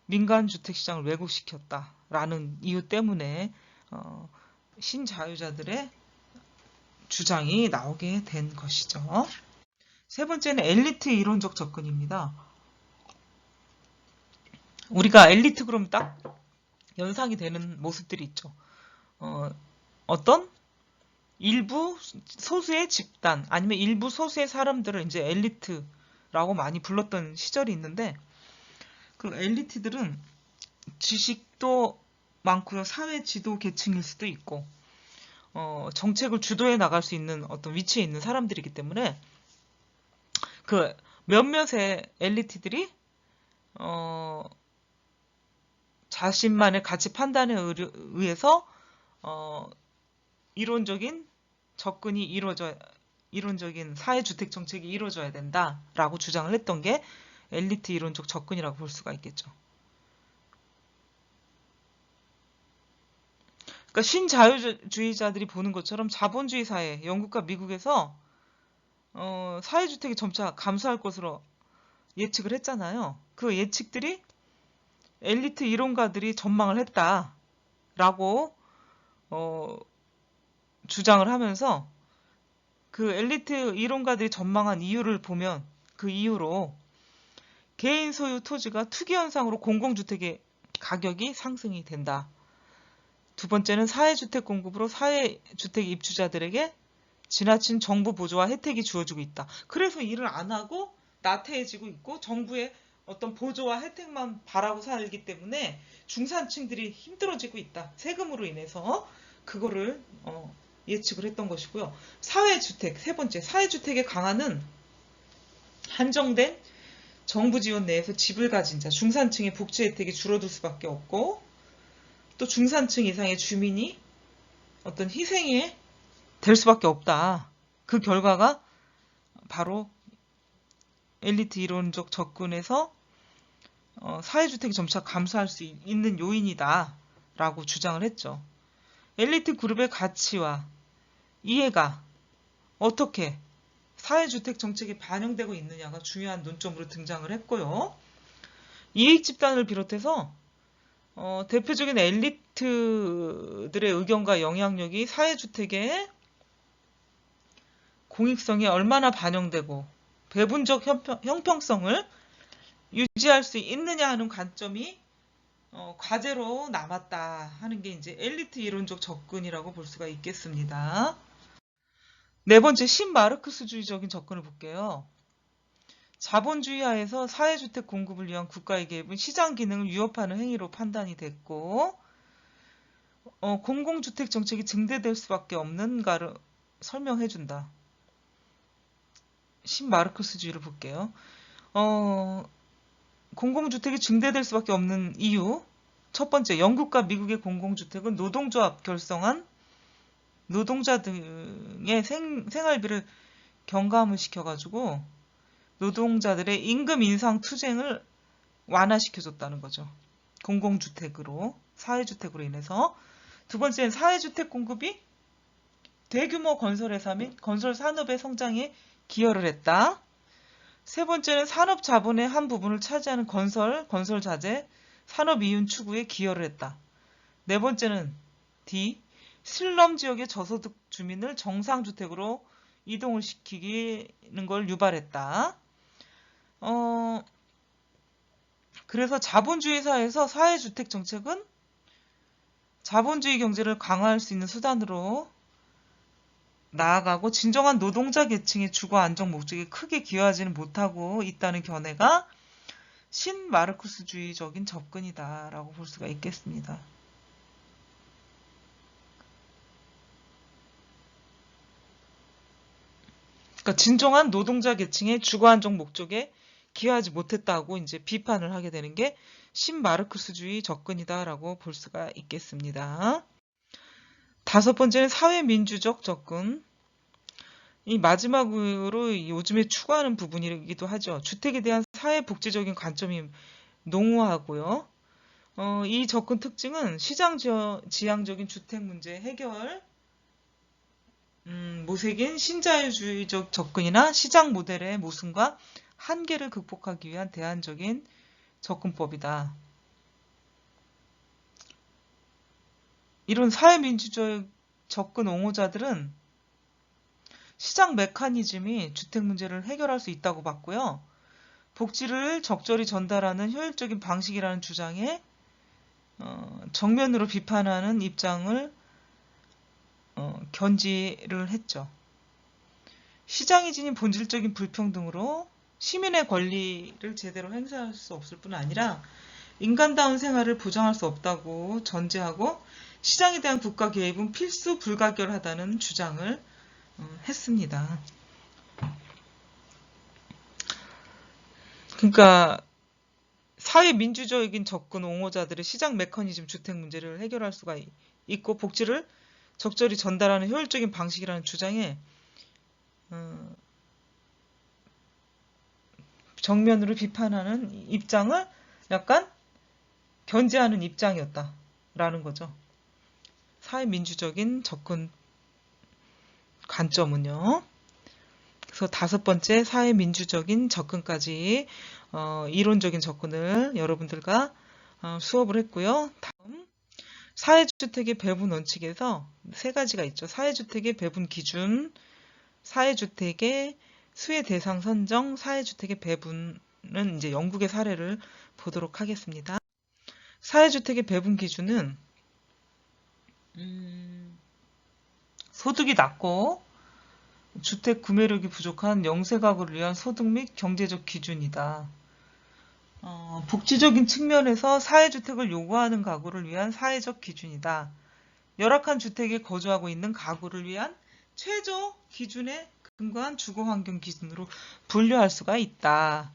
민간주택시장을 왜곡시켰다라는 이유 때문에 신자유자들의 주장이 나오게 된 것이죠. 세 번째는 엘리트 이론적 접근입니다. 우리가 엘리트 그러면 딱 연상이 되는 모습들이 있죠. 어떤 일부 소수의 집단 아니면 일부 소수의 사람들을 이제 엘리트라고 많이 불렀던 시절이 있는데 그 엘리트들은 지식도 많고요. 사회 지도 계층일 수도 있고 정책을 주도해 나갈 수 있는 어떤 위치에 있는 사람들이기 때문에 그 몇몇의 엘리트들이 자신만의 가치 판단에 의해서 이론적인 접근이 이론적인 사회주택 정책이 이루어져야 된다라고 주장을 했던 게 엘리트 이론적 접근이라고 볼 수가 있겠죠. 그러니까 신자유주의자들이 보는 것처럼 자본주의 사회, 영국과 미국에서 사회주택이 점차 감소할 것으로 예측을 했잖아요. 그 예측들이 엘리트 이론가들이 전망을 했다라고 주장을 하면서 그 엘리트 이론가들이 전망한 이유를 보면 그 이유로 개인 소유 토지가 투기 현상으로 공공주택의 가격이 상승이 된다. 두 번째는 사회주택 공급으로 사회주택 입주자들에게 지나친 정부 보조와 혜택이 주어지고 있다. 그래서 일을 안 하고 나태해지고 있고 정부의 어떤 보조와 혜택만 바라고 살기 때문에 중산층들이 힘들어지고 있다. 세금으로 인해서 그거를 예측을 했던 것이고요. 사회주택, 세 번째, 사회주택의 강화는 한정된 정부 지원 내에서 집을 가진 자, 중산층의 복지 혜택이 줄어들 수밖에 없고 또 중산층 이상의 주민이 어떤 희생에 될 수밖에 없다. 그 결과가 바로 엘리트 이론적 접근에서 사회주택이 점차 감소할 수 있는 요인이다 라고 주장을 했죠. 엘리트 그룹의 가치와 이해가 어떻게 사회주택 정책에 반영되고 있느냐가 중요한 논점으로 등장을 했고요. 이익 집단을 비롯해서 대표적인 엘리트들의 의견과 영향력이 사회주택의 공익성에 얼마나 반영되고 배분적 형평성을 유지할 수 있느냐 하는 관점이 과제로 남았다 하는 게 이제 엘리트 이론적 접근이라고 볼 수가 있겠습니다. 네 번째, 신마르크스주의적인 접근을 볼게요. 자본주의 하에서 사회주택 공급을 위한 국가의 개입은 시장 기능을 위협하는 행위로 판단이 됐고 공공주택 정책이 증대될 수밖에 없는가를 설명해준다. 신마르크스주의를 볼게요. 공공주택이 증대될 수밖에 없는 이유. 첫 번째, 영국과 미국의 공공주택은 노동조합 결성한 노동자 등의 생활비를 경감을 시켜가지고 노동자들의 임금 인상 투쟁을 완화시켜줬다는 거죠. 공공주택으로, 사회주택으로 인해서. 두 번째는 사회주택 공급이 대규모 건설회사 및 건설 산업의 성장에 기여를 했다. 세 번째는 산업 자본의 한 부분을 차지하는 건설 자재, 산업 이윤 추구에 기여를 했다. 네 번째는 D. 슬럼 지역의 저소득 주민을 정상주택으로 이동을 시키는 걸 유발했다. 그래서 자본주의 사회에서 사회주택 정책은 자본주의 경제를 강화할 수 있는 수단으로 나아가고 진정한 노동자 계층의 주거 안정 목적에 크게 기여하지는 못하고 있다는 견해가 신마르크스주의적인 접근이다라고 볼 수가 있겠습니다. 그러니까 진정한 노동자 계층의 주거 안정 목적에 기여하지 못했다고 이제 비판을 하게 되는 게 신마르크스주의 접근이다라고 볼 수가 있겠습니다. 다섯 번째는 사회민주적 접근. 이 마지막으로 요즘에 추구하는 부분이기도 하죠. 주택에 대한 사회복지적인 관점이 농후하고요. 이 접근 특징은 시장 지향적인 주택 문제 해결, 모색인 신자유주의적 접근이나 시장 모델의 모순과 한계를 극복하기 위한 대안적인 접근법이다. 이런 사회민주적 접근 옹호자들은 시장 메커니즘이 주택 문제를 해결할 수 있다고 봤고요. 복지를 적절히 전달하는 효율적인 방식이라는 주장에 정면으로 비판하는 입장을 견지를 했죠. 시장이 지닌 본질적인 불평등으로 시민의 권리를 제대로 행사할 수 없을 뿐 아니라 인간다운 생활을 보장할 수 없다고 전제하고 시장에 대한 국가 개입은 필수 불가결하다는 주장을 했습니다. 그러니까 사회민주적인 접근 옹호자들의 시장 메커니즘 주택 문제를 해결할 수가 있고 복지를 적절히 전달하는 효율적인 방식이라는 주장에 정면으로 비판하는 입장을 약간 견제하는 입장이었다라는 거죠. 사회민주적인 접근 관점은요. 그래서 5번째 사회민주적인 접근까지 이론적인 접근을 여러분들과 수업을 했고요. 다음 사회주택의 배분 원칙에서 3가지가 있죠. 사회주택의 배분 기준, 사회주택의 수혜 대상 선정, 사회주택의 배분은 이제 영국의 사례를 보도록 하겠습니다. 사회주택의 배분 기준은 소득이 낮고 주택 구매력이 부족한 영세가구를 위한 소득 및 경제적 기준이다. 복지적인 측면에서 사회주택을 요구하는 가구를 위한 사회적 기준이다. 열악한 주택에 거주하고 있는 가구를 위한 최저 기준에 근거한 주거환경 기준으로 분류할 수가 있다.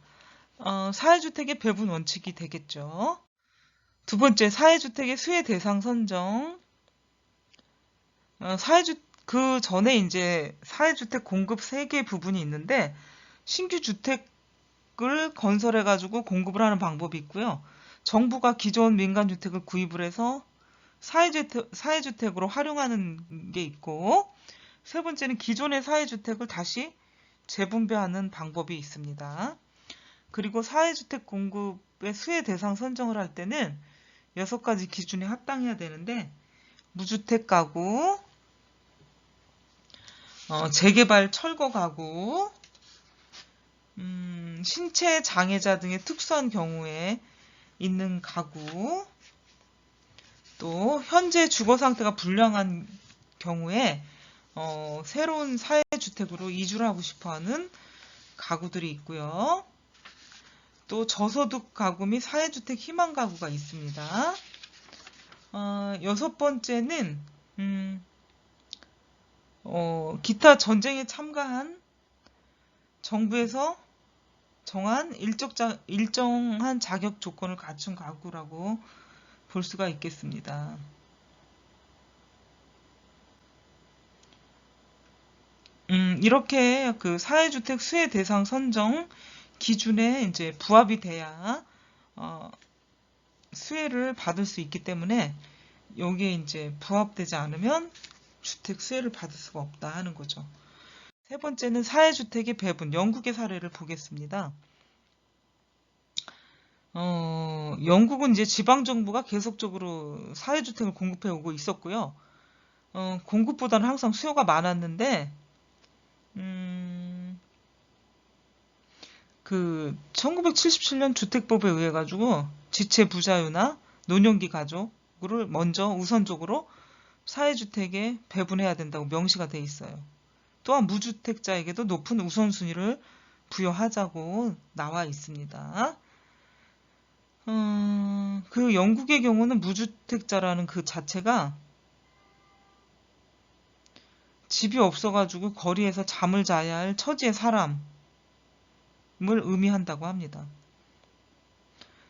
사회주택의 배분 원칙이 되겠죠. 2번째, 사회주택의 수혜 대상 선정. 그 전에 이제 사회주택 공급 3개 부분이 있는데, 신규 주택을 건설해가지고 공급을 하는 방법이 있고요. 정부가 기존 민간주택을 구입을 해서 사회주택으로 활용하는 게 있고, 3번째는 기존의 사회주택을 다시 재분배하는 방법이 있습니다. 그리고 사회주택 공급의 수혜 대상 선정을 할 때는 6가지 기준에 합당해야 되는데, 무주택 가구, 재개발 철거 가구, 신체 장애자 등의 특수한 경우에 있는 가구, 또 현재 주거 상태가 불량한 경우에 새로운 사회주택으로 이주를 하고 싶어하는 가구들이 있고요. 또 저소득 가구 및 사회주택 희망 가구가 있습니다. 6번째는 기타 전쟁에 참가한 정부에서 정한 일정한 자격 조건을 갖춘 가구라고 볼 수가 있겠습니다. 이렇게 그 사회주택 수혜 대상 선정 기준에 이제 부합이 돼야 수혜를 받을 수 있기 때문에 여기에 이제 부합되지 않으면 주택 수혜를 받을 수가 없다 하는 거죠. 3번째는 사회주택의 배분, 영국의 사례를 보겠습니다. 영국은 이제 지방정부가 계속적으로 사회주택을 공급해 오고 있었고요. 공급보다는 항상 수요가 많았는데, 그 1977년 주택법에 의해 가지고 지체 부자유나 노년기 가족을 먼저 우선적으로 사회주택에 배분해야 된다고 명시가 돼 있어요. 또한 무주택자에게도 높은 우선순위를 부여하자고 나와 있습니다. 그 영국의 경우는 무주택자라는 그 자체가 집이 없어가지고 거리에서 잠을 자야 할 처지의 사람을 의미한다고 합니다.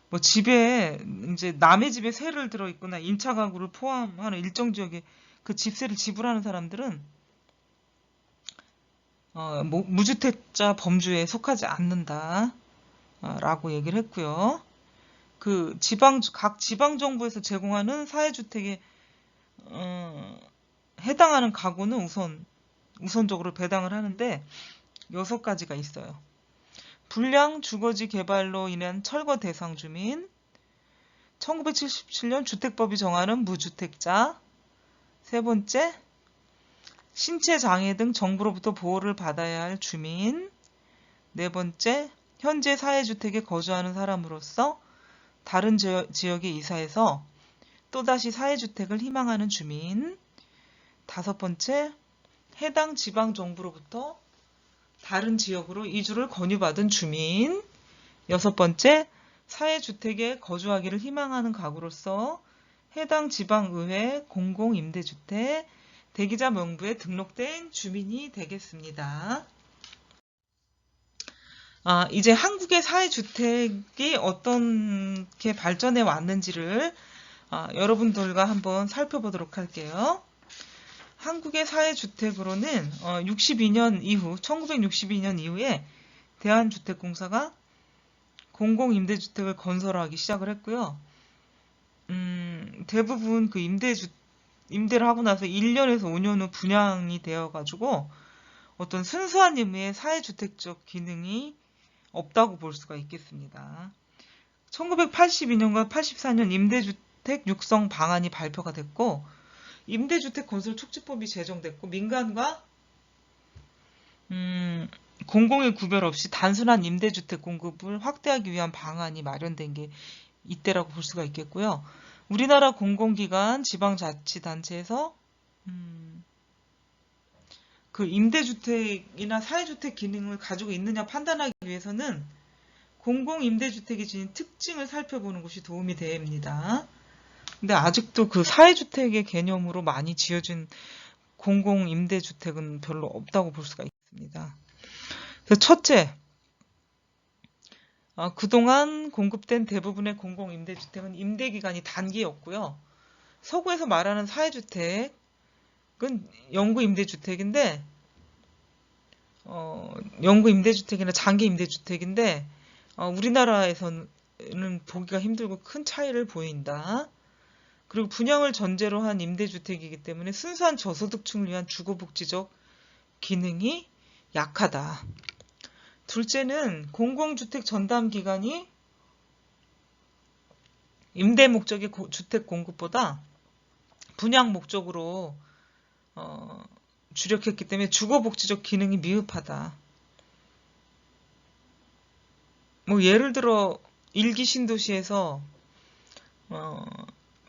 뭐 집에 이제 남의 집에 세를 들어 있거나 임차 가구를 포함하는 일정 지역에 그 집세를 지불하는 사람들은 무주택자 범주에 속하지 않는다라고 얘기를 했고요. 그 각 지방 정부에서 제공하는 사회주택에 해당하는 가구는 우선적으로 배당을 하는데 6가지가 있어요. 불량 주거지 개발로 인한 철거 대상 주민, 1977년 주택법이 정하는 무주택자, 3번째, 신체 장애 등 정부로부터 보호를 받아야 할 주민, 4번째, 현재 사회주택에 거주하는 사람으로서 다른 지역에 이사해서 또다시 사회주택을 희망하는 주민, 5번째, 해당 지방정부로부터 다른 지역으로 이주를 권유받은 주민, 6번째, 사회주택에 거주하기를 희망하는 가구로서 해당 지방의회 공공임대주택 대기자 명부에 등록된 주민이 되겠습니다. 이제 한국의 사회주택이 어떻게 발전해 왔는지를 여러분들과 한번 살펴보도록 할게요. 한국의 사회주택으로는 1962년 이후에 대한주택공사가 공공임대주택을 건설하기 시작을 했고요. 대부분 그 임대를 하고 나서 1년에서 5년 후 분양이 되어가지고 어떤 순수한 의미의 사회주택적 기능이 없다고 볼 수가 있겠습니다. 1982년과 84년 임대주택 육성 방안이 발표가 됐고 임대주택 건설 촉진법이 제정됐고 민간과 공공의 구별 없이 단순한 임대주택 공급을 확대하기 위한 방안이 마련된 게 이때라고 볼 수가 있겠고요. 우리나라 공공기관, 지방자치단체에서 그 임대주택이나 사회주택 기능을 가지고 있느냐 판단하기 위해서는 공공임대주택이 지닌 특징을 살펴보는 것이 도움이 됩니다. 근데 아직도 그 사회주택의 개념으로 많이 지어진 공공임대주택은 별로 없다고 볼 수가 있습니다. 그래서 첫째, 그동안 공급된 대부분의 공공임대주택은 임대기간이 단기였고요. 서구에서 말하는 사회주택은 영구임대주택인데 영구임대주택이나 장기임대주택인데 우리나라에서는 보기가 힘들고 큰 차이를 보인다. 그리고 분양을 전제로 한 임대주택이기 때문에 순수한 저소득층을 위한 주거복지적 기능이 약하다. 둘째는 공공주택 전담기관이 임대 목적의 주택 공급보다 분양 목적으로 주력했기 때문에 주거복지적 기능이 미흡하다. 뭐 예를 들어 일기 신도시에서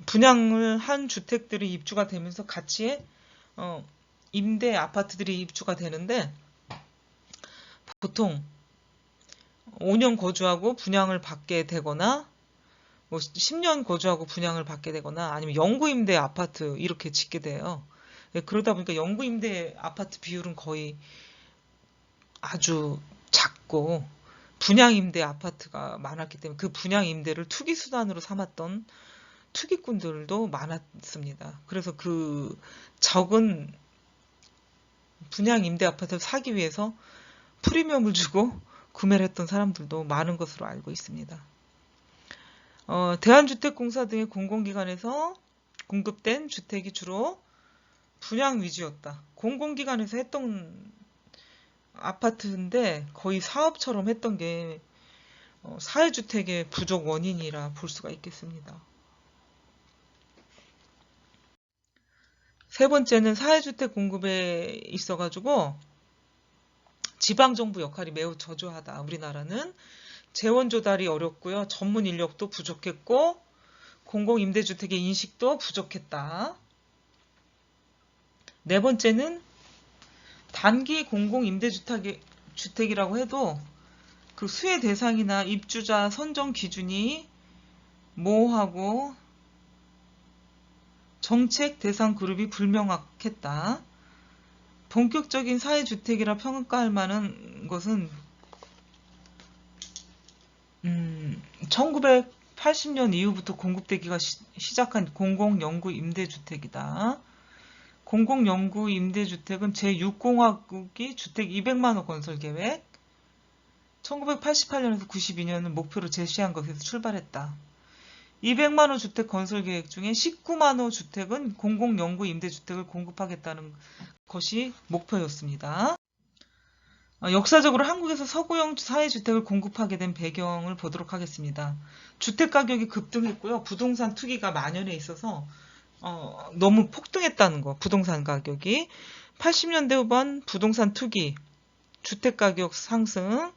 분양을 한 주택들이 입주가 되면서 같이 임대 아파트들이 입주가 되는데 보통 5년 거주하고 분양을 받게 되거나 뭐 10년 거주하고 분양을 받게 되거나 아니면 영구임대 아파트 이렇게 짓게 돼요. 그러다 보니까 영구임대 아파트 비율은 거의 아주 작고 분양임대 아파트가 많았기 때문에 그 분양임대를 투기수단으로 삼았던 투기꾼들도 많았습니다. 그래서 그 적은 분양임대 아파트를 사기 위해서 프리미엄을 주고 구매를 했던 사람들도 많은 것으로 알고 있습니다. 대한주택공사 등의 공공기관에서 공급된 주택이 주로 분양 위주였다. 공공기관에서 했던 아파트인데 거의 사업처럼 했던 게 사회주택의 부족 원인이라 볼 수가 있겠습니다. 세 번째는 사회주택 공급에 있어가지고 지방정부 역할이 매우 저조하다. 우리나라는 재원 조달이 어렵고요. 전문 인력도 부족했고 공공임대주택의 인식도 부족했다. 네 번째는 단기 공공임대주택이라고 해도 그 수혜 대상이나 입주자 선정 기준이 모호하고 정책 대상 그룹이 불명확했다. 본격적인 사회주택이라 평가할 만한 것은 1980년 이후부터 공급되기가 시작한 공공영구임대주택이다. 공공영구임대주택은 제6공화국이 주택 200만 호 건설 계획 1988년에서 92년을 목표로 제시한 것에서 출발했다. 200만 호 주택 건설 계획 중에 19만 호 주택은 공공영구임대주택을 공급하겠다는 것이 목표였습니다. 역사적으로 한국에서 서구형 사회주택을 공급하게 된 배경을 보도록 하겠습니다. 주택가격이 급등했고요. 부동산 투기가 만연해 있어서 너무 폭등했다는 거, 부동산 가격이. 80년대 후반 부동산 투기, 주택가격 상승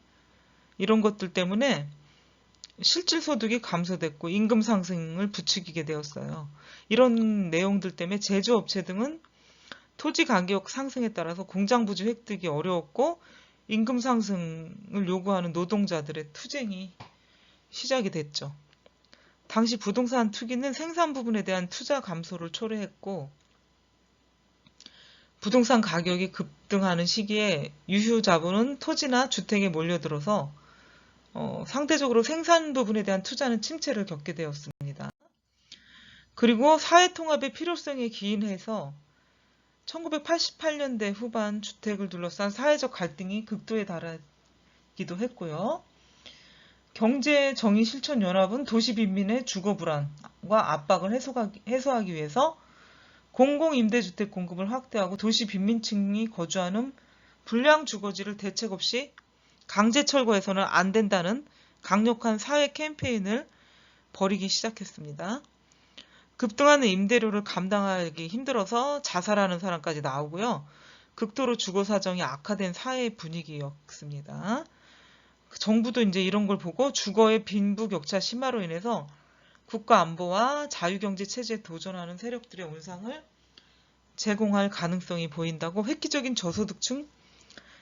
이런 것들 때문에 실질소득이 감소됐고 임금 상승을 부추기게 되었어요. 이런 내용들 때문에 제조업체 등은 토지 가격 상승에 따라서 공장 부지 획득이 어려웠고 임금 상승을 요구하는 노동자들의 투쟁이 시작이 됐죠. 당시 부동산 투기는 생산 부분에 대한 투자 감소를 초래했고 부동산 가격이 급등하는 시기에 유휴 자본은 토지나 주택에 몰려들어서 상대적으로 생산 부분에 대한 투자는 침체를 겪게 되었습니다. 그리고 사회통합의 필요성에 기인해서 1988년대 후반 주택을 둘러싼 사회적 갈등이 극도에 달하기도 했고요. 경제정의실천연합은 도시빈민의 주거불안과 압박을 해소하기 위해서 공공임대주택 공급을 확대하고 도시 빈민층이 거주하는 불량 주거지를 대책 없이 강제 철거해서는 안 된다는 강력한 사회 캠페인을 벌이기 시작했습니다. 급등하는 임대료를 감당하기 힘들어서 자살하는 사람까지 나오고요. 극도로 주거 사정이 악화된 사회 분위기였습니다. 정부도 이제 이런 걸 보고 주거의 빈부격차 심화로 인해서 국가 안보와 자유경제 체제에 도전하는 세력들의 온상을 제공할 가능성이 보인다고 획기적인 저소득층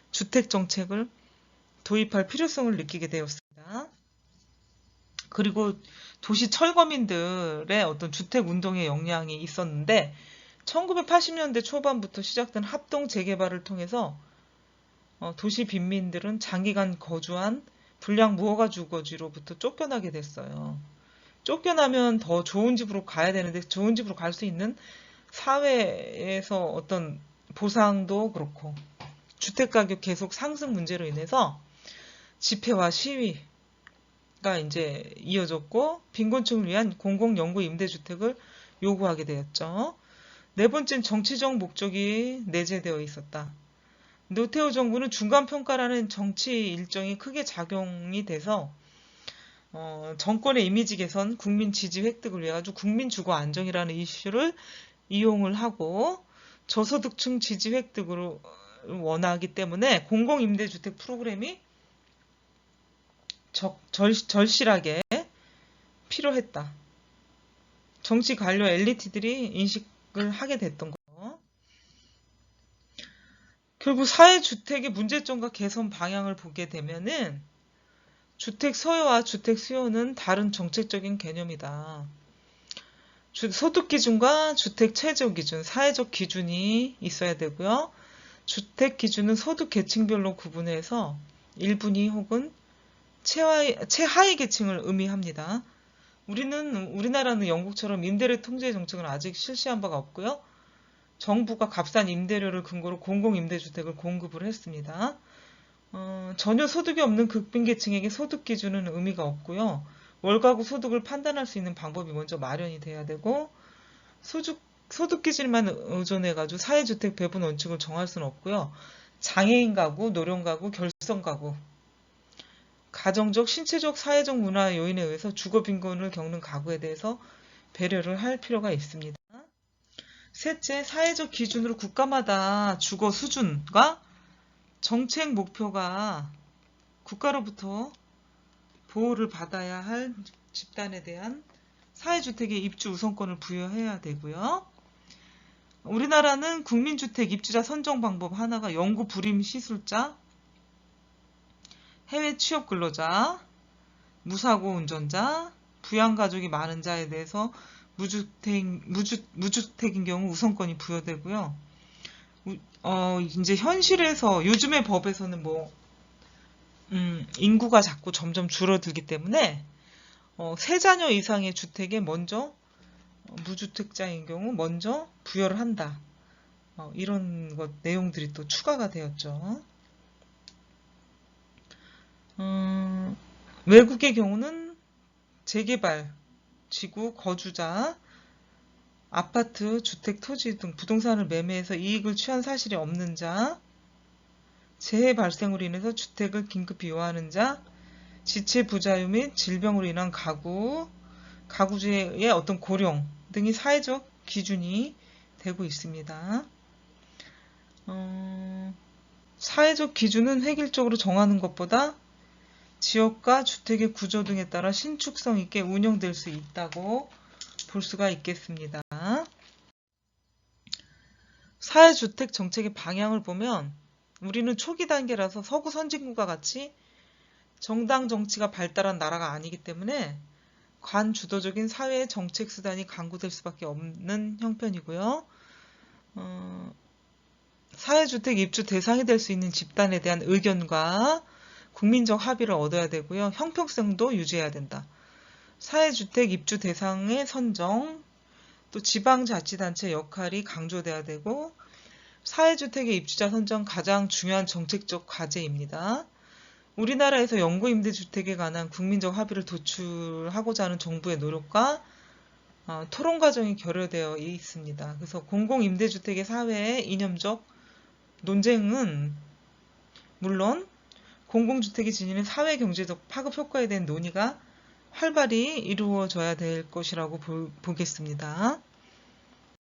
주택 정책을 도입할 필요성을 느끼게 되었습니다. 그리고 도시 철거민들의 어떤 주택 운동의 영향이 있었는데 1980년대 초반부터 시작된 합동 재개발을 통해서 도시 빈민들은 장기간 거주한 불량 무허가 주거지로부터 쫓겨나게 됐어요. 쫓겨나면 더 좋은 집으로 가야 되는데 좋은 집으로 갈 수 있는 사회에서 어떤 보상도 그렇고 주택가격 계속 상승 문제로 인해서 집회와 시위가 이제 이어졌고 빈곤층을 위한 공공연구 임대주택을 요구하게 되었죠. 네 번째는 정치적 목적이 내재되어 있었다. 노태우 정부는 중간평가라는 정치 일정이 크게 작용이 돼서 정권의 이미지 개선, 국민 지지 획득을 위해 가지고 국민 주거 안정이라는 이슈를 이용을 하고 저소득층 지지 획득으로 원하기 때문에 공공임대주택 프로그램이 절실하게 필요했다. 정치 관료 엘리트들이 인식을 하게 됐던 거. 결국 사회주택의 문제점과 개선 방향을 보게 되면은 주택 소유와 주택 수요는 다른 정책적인 개념이다. 소득 기준과 주택 최저 기준, 사회적 기준이 있어야 되고요. 주택 기준은 소득 계층별로 구분해서 1분위 혹은 최하위 계층을 의미합니다. 우리나라는 영국처럼 임대료 통제 정책은 아직 실시한 바가 없고요. 정부가 값싼 임대료를 근거로 공공임대주택을 공급을 했습니다. 전혀 소득이 없는 극빈계층에게 소득 기준은 의미가 없고요. 월가구 소득을 판단할 수 있는 방법이 먼저 마련이 돼야 되고 소득 기준만 의존해가지고 사회주택 배분 원칙을 정할 수는 없고요. 장애인 가구, 노령 가구, 결성 가구, 가정적, 신체적, 사회적 문화 요인에 의해서 주거 빈곤을 겪는 가구에 대해서 배려를 할 필요가 있습니다. 셋째, 사회적 기준으로 국가마다 주거 수준과 정책 목표가 국가로부터 보호를 받아야 할 집단에 대한 사회주택의 입주 우선권을 부여해야 되고요. 우리나라는 국민주택 입주자 선정 방법 하나가 영구 불임 시술자, 해외 취업 근로자, 무사고 운전자, 부양가족이 많은 자에 대해서 무주택인 경우 우선권이 부여되고요. 이제 현실에서 요즘의 법에서는 인구가 자꾸 점점 줄어들기 때문에 3자녀 이상의 주택에 먼저 무주택자인 경우 먼저 부여를 한다. 이런 내용들이 또 추가가 되었죠. 외국의 경우는 재개발, 지구, 거주자, 아파트, 주택, 토지 등 부동산을 매매해서 이익을 취한 사실이 없는 자, 재해 발생으로 인해서 주택을 긴급히 요하는 자, 지체 부자유 및 질병으로 인한 가구주의 어떤 고령 등이 사회적 기준이 되고 있습니다. 사회적 기준은 획일적으로 정하는 것보다 지역과 주택의 구조 등에 따라 신축성 있게 운영될 수 있다고 볼 수가 있겠습니다. 사회주택 정책의 방향을 보면 우리는 초기 단계라서 서구 선진국과 같이 정당 정치가 발달한 나라가 아니기 때문에 관주도적인 사회의 정책 수단이 강구될 수밖에 없는 형편이고요. 사회주택 입주 대상이 될 수 있는 집단에 대한 의견과 국민적 합의를 얻어야 되고요. 형평성도 유지해야 된다. 사회주택 입주 대상의 선정, 또 지방자치단체 역할이 강조돼야 되고 사회주택의 입주자 선정 가장 중요한 정책적 과제입니다. 우리나라에서 영구임대주택에 관한 국민적 합의를 도출하고자 하는 정부의 노력과 토론 과정이 결여되어 있습니다. 그래서 공공임대주택의 사회의 이념적 논쟁은 물론 공공주택이 지니는 사회경제적 파급 효과에 대한 논의가 활발히 이루어져야 될 것이라고 보겠습니다.